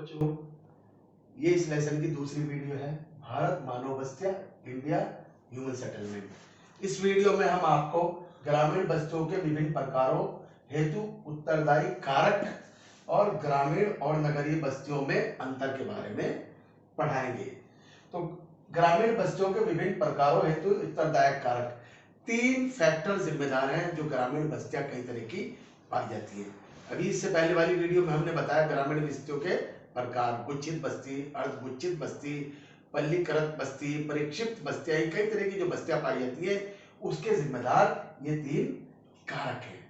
बच्चों, ये इस लेसन की दूसरी वीडियो है। भारत मानव बस्तियां, इंडिया ह्यूमन सेटलमेंट। इस वीडियो में हम आपको ग्रामीण बस्तियों के विभिन्न प्रकारों हेतु उत्तरदायी कारक और ग्रामीण और नगरीय बस्तियों में अंतर के बारे में पढ़ाएंगे। तो ग्रामीण बस्तियों के विभिन्न प्रकारों हेतु उत्तरदायक कारक, 3 फैक्टर जिम्मेदार हैं जो ग्रामीण बस्तियां कई तरह की पाई जाती है। अभी इससे पहले वाली वीडियो में हमने बताया ग्रामीण बस्तियों के प्रकार, गुच्छित बस्ती, अर्धगुच्छित बस्ती, पल्लीकृत बस्ती, परिक्षिप्त बस्तियां, कई तरह की जो बस्तियां पाई जाती है उसके जिम्मेदार ये 3 कारक हैं।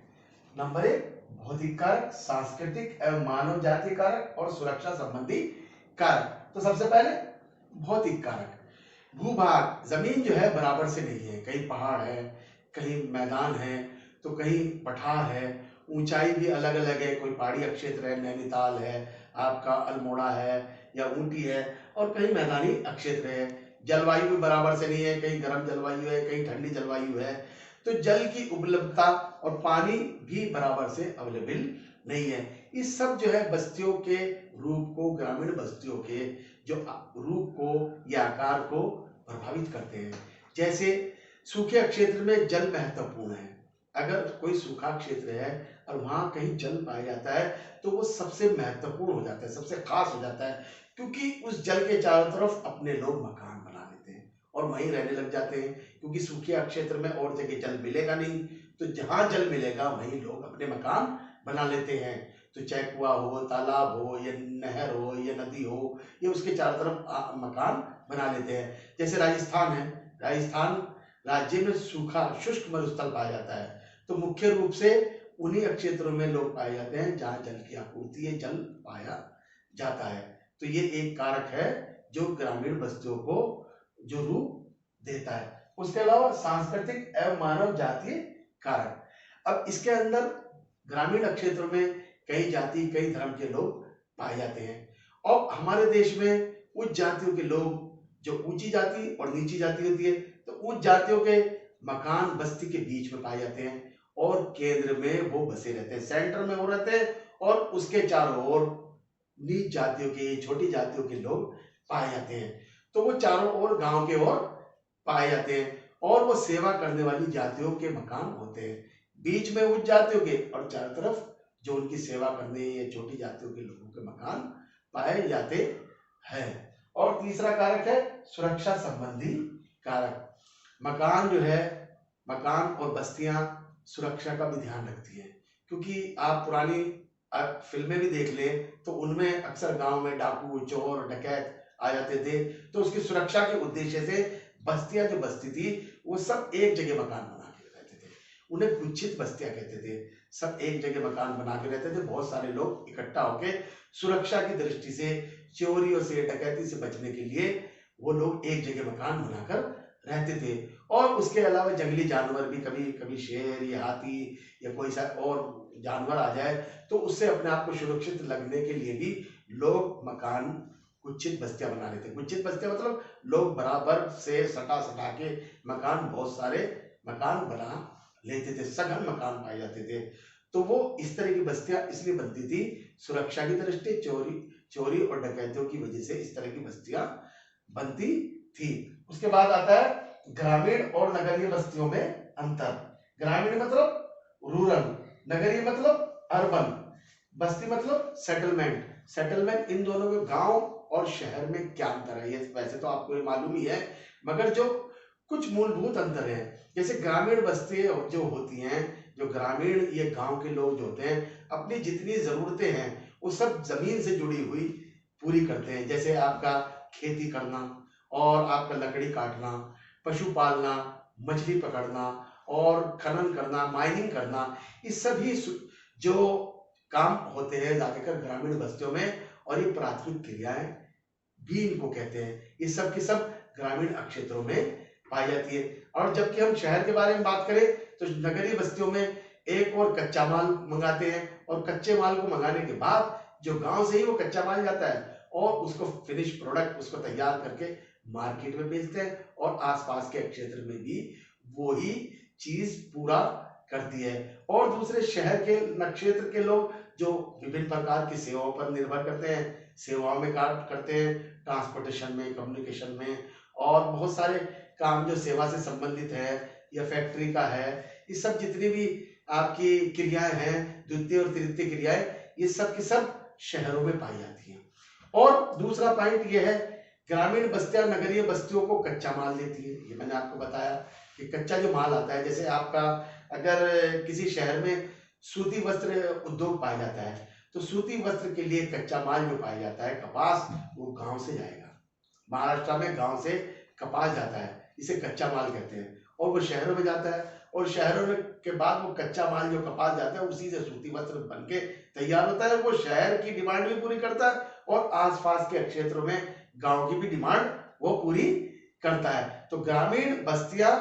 नंबर 1 भौतिक कारक, सांस्कृतिक एवं मानव जातीय कारक और सुरक्षा संबंधी कारक। तो सबसे पहले भौतिक कारक, भूभाग, जमीन जो है बराबर से नहीं है, कहीं पहाड़ है, कहीं मैदान है, तो कहीं पठार है, ऊंचाई भी अलग अलग है, कोई पहाड़ी क्षेत्र है, नैनीताल है, आपका अल्मोड़ा है या ऊटी है, और कहीं मैदानी क्षेत्र है। जलवायु भी बराबर से नहीं है, कहीं गर्म जलवायु है, कहीं ठंडी जलवायु है। तो जल की उपलब्धता और पानी भी बराबर से अवेलेबल नहीं है। इस सब जो है बस्तियों के रूप को, ग्रामीण बस्तियों के जो रूप को या आकार को प्रभावित करते हैं। जैसे सूखे क्षेत्र में जल महत्वपूर्ण है। अगर कोई सूखा क्षेत्र है और वहां कहीं जल पाया जाता है तो वो सबसे महत्वपूर्ण हो जाता है, सबसे खास हो जाता है, क्योंकि उस जल के चारों तरफ अपने लोग मकान बना लेते हैं और वहीं रहने लग जाते हैं। क्योंकि सूखे क्षेत्र में और जगह जल मिलेगा नहीं, तो जहां जल मिलेगा वहीं लोग अपने मकान बना लेते हैं। तो चाहे कुआं हो, तालाब हो, या नहर हो, या नदी हो, ये उसके चारों तरफ मकान बना लेते हैं। जैसे राजस्थान है, राजस्थान राज्य में सूखा शुष्क मरुस्थल पाया जाता है, तो मुख्य रूप से उन्हीं क्षेत्रों में लोग पाए जाते हैं जहां जल की आपूर्ति है, जल पाया जाता है। तो ये एक कारक है जो ग्रामीण बस्तियों को जो रूप देता है। उसके अलावा सांस्कृतिक एवं मानव जातीय कारक, अब इसके अंदर ग्रामीण क्षेत्रों में कई जाति, कई धर्म के लोग पाए जाते हैं, और हमारे देश में उच्च जातियों के लोग, जो ऊंची जाति और नीची जाति होती है, तो उच्च जातियों के मकान बस्ती के बीच में पाए जाते हैं और केंद्र में वो बसे रहते हैं, सेंटर में वो रहते हैं, और उसके चारों ओर नीच जातियों के, छोटी जातियों के लोग पाए जाते हैं। तो वो चारों ओर गांव के ओर पाए जाते हैं और वो सेवा करने वाली जातियों के मकान होते हैं। बीच में उच्च जातियों के और चारों तरफ जो उनकी सेवा करने या छोटी जातियों के लोगों के मकान पाए जाते हैं। और तीसरा कारक है सुरक्षा संबंधी कारक। मकान जो है, मकान और बस्तियां सुरक्षा का भी ध्यान रखती है, क्योंकि आप पुरानी फिल्में भी देख ले तो उनमें अक्सर गांव में डाकू, चोर, डकैत आ जाते थे, तो उसकी सुरक्षा के उद्देश्य से बस्तियां जो बस्ती थी वो सब एक जगह मकान बना के रहते थे। उन्हें गुच्छित बस्तियां कहते थे। सब एक जगह मकान बना के रहते थे, बहुत सारे लोग इकट्ठा होके सुरक्षा की दृष्टि से, चोरियों से, डकैती से बचने के लिए वो लोग एक जगह मकान बनाकर रहते थे। और उसके अलावा जंगली जानवर भी, कभी कभी शेर या हाथी या कोई सा और जानवर आ जाए तो उससे अपने आप को सुरक्षित लगने के लिए भी लोग मकान, गुच्छित बस्तियां बना लेते हैं। गुच्छित बस्तियां मतलब लोग बराबर से सटा सटा के मकान, बहुत सारे मकान बना लेते थे, सघन मकान पाए जाते थे। तो वो इस तरह की बस्तियां इसलिए बनती थी सुरक्षा की दृष्टि, चोरी और डकैतियों की वजह से इस तरह की बस्तियां बनती थी। उसके बाद आता है ग्रामीण और नगरीय बस्तियों में अंतर। ग्रामीण मतलब रूरल, नगरीय मतलब अर्बन, बस्ती मतलब सेटलमेंट। सेटलमेंट, इन दोनों में गांव और शहर में क्या अंतर है, ये वैसे तो आपको ये मालूम ही है, मगर जो कुछ मूलभूत अंतर है, जैसे ग्रामीण बस्तियां जो होती हैं, जो ग्रामीण ये गांव के लोग जो होते हैं अपनी जितनी जरूरतें हैं वो सब जमीन से जुड़ी हुई पूरी करते हैं। जैसे आपका खेती करना और आपका लकड़ी काटना, पशु पालना, मछली पकड़ना और खनन करना, माइनिंग करना, इस सभी जो काम होते हैं ज्यादातर ग्रामीण बस्तियों में, और ये प्राथमिक क्रियाएं भी इनको कहते हैं। ये सब के सब ग्रामीण क्षेत्रों में पाई जाती है। और जबकि हम शहर के बारे में बात करें तो नगरीय बस्तियों में एक और कच्चा माल मंगाते हैं, और कच्चे माल को मंगाने के बाद जो गांव से ही वो कच्चा माल जाता है और उसको फिनिश प्रोडक्ट, उसको तैयार करके मार्केट में बेचते हैं, और आसपास के क्षेत्र में भी वो ही चीज पूरा करती है। और दूसरे शहर के क्षेत्र के लोग जो विभिन्न प्रकार की सेवाओं पर निर्भर करते हैं, सेवाओं में काम करते हैं, ट्रांसपोर्टेशन में, कम्युनिकेशन में, और बहुत सारे काम जो सेवा से संबंधित है या फैक्ट्री का है, ये सब जितनी भी आपकी क्रियाएं हैं, द्वितीय और तृतीय क्रियाएं, ये सब की सब शहरों में पाई जाती हैं। और दूसरा पॉइंट ये है, ग्रामीण बस्तियां नगरीय बस्तियों को कच्चा माल देती है। ये मैंने आपको बताया कि कच्चा जो माल आता है, जैसे आपका अगर किसी शहर में सूती वस्त्र उद्योग पाया जाता है, तो सूती वस्त्र के लिए कच्चा माल जो पाया जाता है कपास, वो गांव से जाएगा। महाराष्ट्र में गांव से कपास जाता है, इसे कच्चा माल कहते हैं, और वो शहरों में जाता है, और शहरों में के बाद वो कच्चा माल जो कपास जाता है उसी से सूती वस्त्र बनके तैयार होता है। वो शहर की डिमांड भी पूरी करता है और आसपास के क्षेत्रों में गांव की भी डिमांड वो पूरी करता है। तो ग्रामीण बस्तियां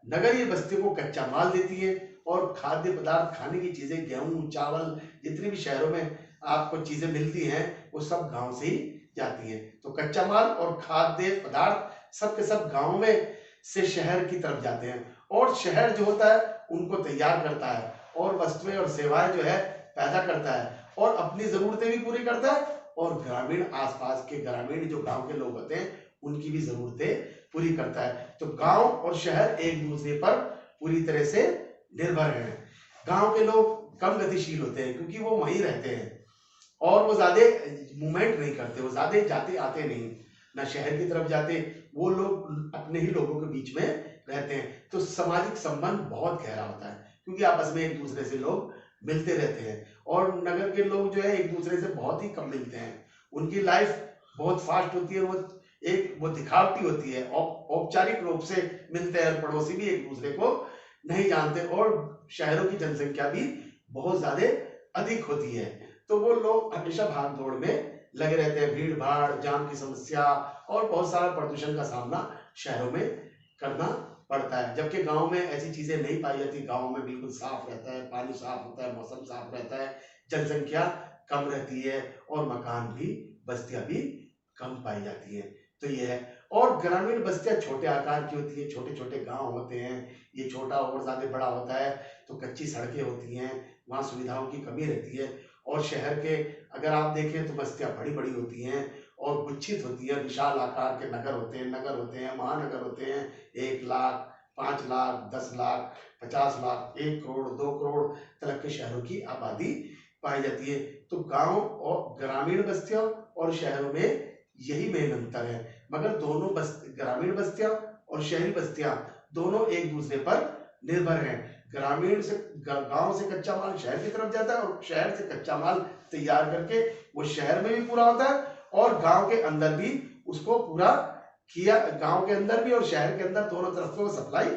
नगरीय बस्तियों को कच्चा माल देती है, और खाद्य पदार्थ, खाने की चीजें, गेहूं, चावल, जितनी भी शहरों में आपको चीजें मिलती हैं वो सब गांव से ही जाती है। तो कच्चा माल और खाद्य पदार्थ सब के सब गांव में से शहर की तरफ जाते हैं, और शहर जो होता है उनको तैयार करता है, और वस्तुएं और सेवाएं जो है पैदा करता है, और अपनी जरूरतें भी पूरी करता है, और ग्रामीण आसपास के ग्रामीण जो गांव के लोग होते हैं उनकी भी जरूरतें पूरी करता है। तो गांव और शहर एक दूसरे पर पूरी तरह से निर्भर हैं। गांव के लोग कम गतिशील होते हैं क्योंकि वो वहीं रहते हैं, और वो ज्यादा मूवमेंट नहीं करते, वो ज्यादा जाते आते नहीं, ना शहर की तरफ जाते, वो लोग अपने ही लोगों के बीच में रहते हैं। तो सामाजिक संबंध बहुत गहरा होता है क्योंकि आपस में एक दूसरे से लोग मिलते रहते हैं, और नगर के लोग जो है एक दूसरे से बहुत ही कम मिलते हैं। उनकी लाइफ बहुत फास्ट होती है, वो दिखावटी होती है, औपचारिक रूप से मिलते हैं, पड़ोसी भी एक दूसरे को नहीं जानते, और शहरों की जनसंख्या भी बहुत ज्यादा अधिक होती है, तो वो लोग हमेशा भाग दौड़ में लगे रहते हैं, भीड़ भाड़, जाम की समस्या और बहुत सारा प्रदूषण का सामना शहरों में करना पड़ता है। जबकि गांव में ऐसी चीजें नहीं पाई जाती, गांव में बिल्कुल साफ रहता है, पानी साफ होता है, मौसम साफ रहता है, जनसंख्या कम रहती है, और मकान भी, बस्तियां भी कम पाई जाती है। तो ये है। और ग्रामीण बस्तियां छोटे आकार की होती है, छोटे छोटे गांव होते हैं, ये छोटा और ज्यादा बड़ा होता है, तो कच्ची सड़कें होती हैं, वहाँ सुविधाओं की कमी रहती है। और शहर के अगर आप देखें तो बस्तियां बड़ी बड़ी होती हैं और गुच्छित होती है, विशाल आकार के नगर होते हैं, महानगर होते हैं, 1 लाख, 5 लाख, 10 लाख, 50 लाख, 1 करोड़, 2 करोड़ तक के शहरों की आबादी पाई जाती है। तो गांव और ग्रामीण बस्तियों और शहरों में यही मेन अंतर है, मगर दोनों ग्रामीण बस्तियां और शहरी बस्तियां दोनों एक दूसरे पर निर्भर हैं। ग्रामीण से गांव से कच्चा माल शहर की तरफ जाता है, और शहर से कच्चा माल तैयार करके वो शहर में भी पूरा होता है, और गांव के अंदर भी उसको पूरा किया, गांव के अंदर भी और शहर के अंदर दोनों तरफ से वो सप्लाई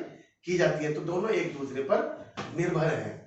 की जाती है। तो दोनों एक दूसरे पर निर्भर हैं।